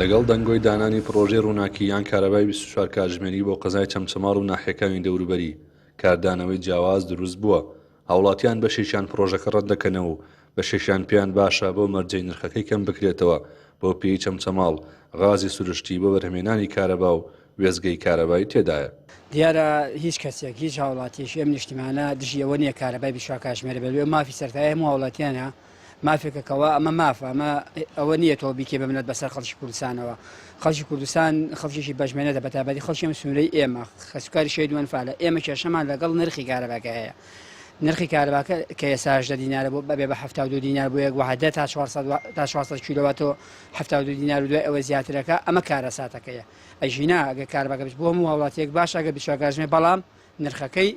لەگەڵ دەنگۆی دانانی پرۆژەی ڕووناکی یان کارەبای 24 کاتژمێری بۆ قەزای چەمچەماڵ و ناحیەکانی دەوروبەری کاردانەوەی جیاواز دروست بووە. هاوڵاتیان بەشێکیان پرۆژەکە ڕەت دەکەنەوە و بەشێکیان پێیان باشە بۆ مەرجەی نرخەکەی کەم بکرێتەوە بۆ پێی چەمچەماڵ غازی سروشتی بۆ بەرهەمێنانی کارەبا و وێزگەی کارەبایی تێدایە. دیارە هیچ کەسێک هیچ هاوڵاتیش ئەم نیشتیمانە دژیەوە نییە کارەبای 24 کاتژمێر بێت مافی سەرەتایی هەموو هاوڵاتیانە مافێکەکەوە ئەمە مافە ئەمە ئەوە نییە تۆ بیکێ ببنێت بەسەر خەڵکی کوردستانەوە. خەڵکی کوردستان خەڵکیشی بەژمێنێتە بەتابەتی خەڵکی ئەم سنوورەی ئێمە خەسوکاری شەی دووەن فعالە ئێمە کێشەمان لەگەڵ نرخی کارەباکە هەیە. نرخی کارەباکە کە ئێستا 18 دینارە بۆ بەبێ بە 72 دینار بۆ یەک وحدە تا 400 کیلۆواتۆ 72 دینار و دوای ئەوە زیاترەکە ئەمە کارە ساتەکەیە. ئەژینا ئەگە کارەباکە بچ بۆ هەموو هاوڵاتیەک باش ئەگە 24 کاتژمێر بەڵام نرخەکەی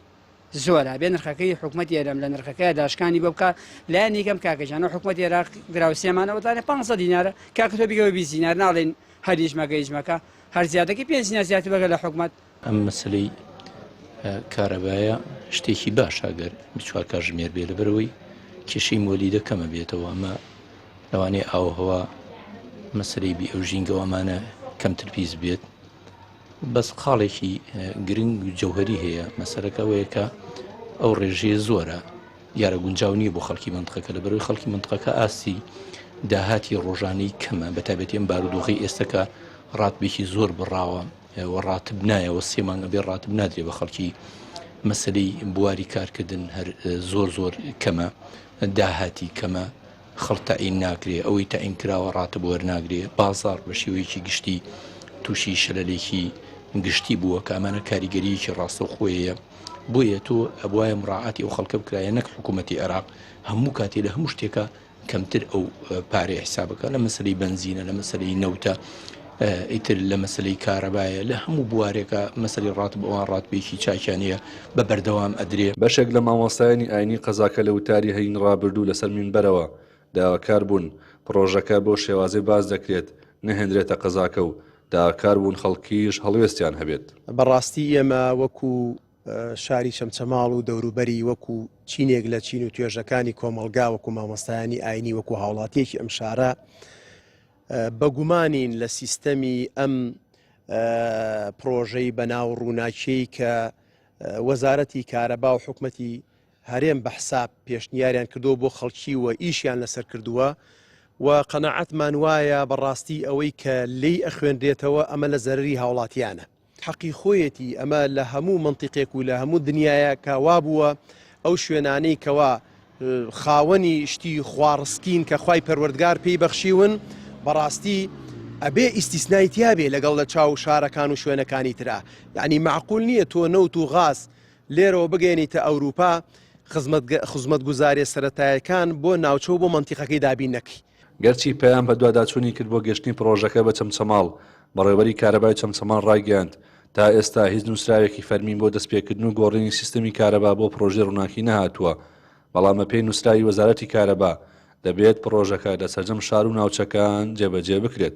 زۆرە بێ نرخەکەی حکوومەت ئێرەم لە نرخەکەی داشکانی بۆ بکات لایەن یەکەم کاکەجانە حکوومەت عێراق گراوسێمانەوەدانێ 500 دینارە کاکە تۆ بیگەوە 20 دینار ناڵێن هەریش مەگەیجمەکە هەر زیادەکەی 5 دینار زیاتر بەگە لە حکوومەت. ئەم مەسلەی کارەبایە شتێکی باش ئەگەر 24 کاتژمێر بێ لەبەرەوەی کێشەی مۆلیدە کەمە بێتەوە ئەمە لەوانەیە ئاوهەوا مەسلەی بی ئەو ژینگەوەمانە کەمتر پیس بێت. بەس خاڵێکی گرنگ و جەوهەری هەیە مەسەلەکە ئەوەیە کە ئەو ڕێژەیە زۆرە یارە گونجاو نییە بۆ خەڵکی منتقەکە لەبەرەوەی خەڵکی منتقەکە ئاسی داهاتی ڕۆژانەی کەمە بەتابەتی ئەم بارودۆخی ئێستاکە ڕاتبێکی زۆر بڕاوە و ڕاتب نایەوە سێ مانگە بێ ڕاتب نادرێ بە خەڵکی مەسلەی بواری کارکردن هەر زۆر کەمە داهاتی کەمە خەڵک تەعین ناکرێ ئەوەی تەعین کراوە ڕاتب وەرناگرێ بازاڕ بە شێوەیەکی گشتی تووشی شەلەلێکی گشتی بووە کە ئەمانە کاریگەریەکی ڕاستەوخۆیە بۆیە تۆ ئەبوایە مڕاعاتی ئەو خەڵکە بکرایە نەک حکوومەتی عێراق هەموو کاتێ لە هەموو شتێکە کەمتر ئەو پارەی حسابەکە لە مەسلەی بنزینە لە مەسلەی نەوتە ئیتر لە مەسلەی کارەبایە لە هەموو بوارێکە مەسلەی ڕاتب ئەوان ڕاتبێکی چاکیانەیە بە بەردەوام ئەدرێ. بەشێک لە مامۆستایانی ئاینی قەزاکە لە وتاری هەین ڕابردوو لەسەر مینبەرەوە داواکار بوون پرۆژەکە بۆ شێوازەی باز دەکرێت نەهێنرێتە قەزاکە و داواکار بوون خەڵکیش هەڵوێستیان هەبێت. بەڕاستی ئێمە وەکو شاری چەمچەماڵ و دەوروبەری وەکو چینێک لە چین و توێژەکانی کۆمەلگا وەکو مامۆستایانی ئاینی وەکو هاوڵاتیەکی ئەم شارە بەگومانین لە سیستەمی ئەم پرۆژەی بەناو ڕووناکیەی کە وەزارەتی کارەبا و حکومەتی هەرێم بە حساب پێشنیاریان کردو بۆ خەڵکی و ئیشیان لەسەر کردووە و قەنەعەتمان وایە بەڕاستی ئەوەی کە لی ئەخوێنرێتەوە ئەمە لە زەرری هاوڵاتیانە حەقی خۆیەتی ئەمە لە هەموو منتیقێک و لە هەموو دنیاە کەوا بووە ئەو شوێنانەی کەوا خاوەنی شتی خوارسکین کە خوای پەروەردگار پێی بەخشیون بەڕاستی ئەبێ ئیستیسنای تیابێ لەگەڵ لە چاو شارەکان و شوێنەکانی ترا یعنی معقول نییە تۆ نەوت و غاز لێرەوە بگەێنیتە ئەوروپا خزمەت گوزارێ سەرەتایەکان بۆ ناوچەو بۆ منتیقەکەی دابین نەکەی. گەرچی پێیان بە دوواداچوونی کرد بۆ گەشتنی پرۆژەکە بە چەمچەماڵ بەڕێوەری کارەبای چەمچەماڵ ڕایگەاند تا ئێستا هیچ نووسراوێکی فەرمین بۆ دەستپێکردن و گۆڕینی سیستەمی کارەبا بۆ پرۆژەی ڕووناکی نەهاتووە بەڵامە پێی نووسراوی وەزارەتی کارەبا دەبێت پرۆژەکە لە سەرجەم شار و ناوچەکان جێبەجێ بکرێت.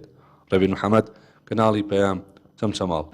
ڕەبین محەممەد کەناڵی پەیام چەمچەماڵ.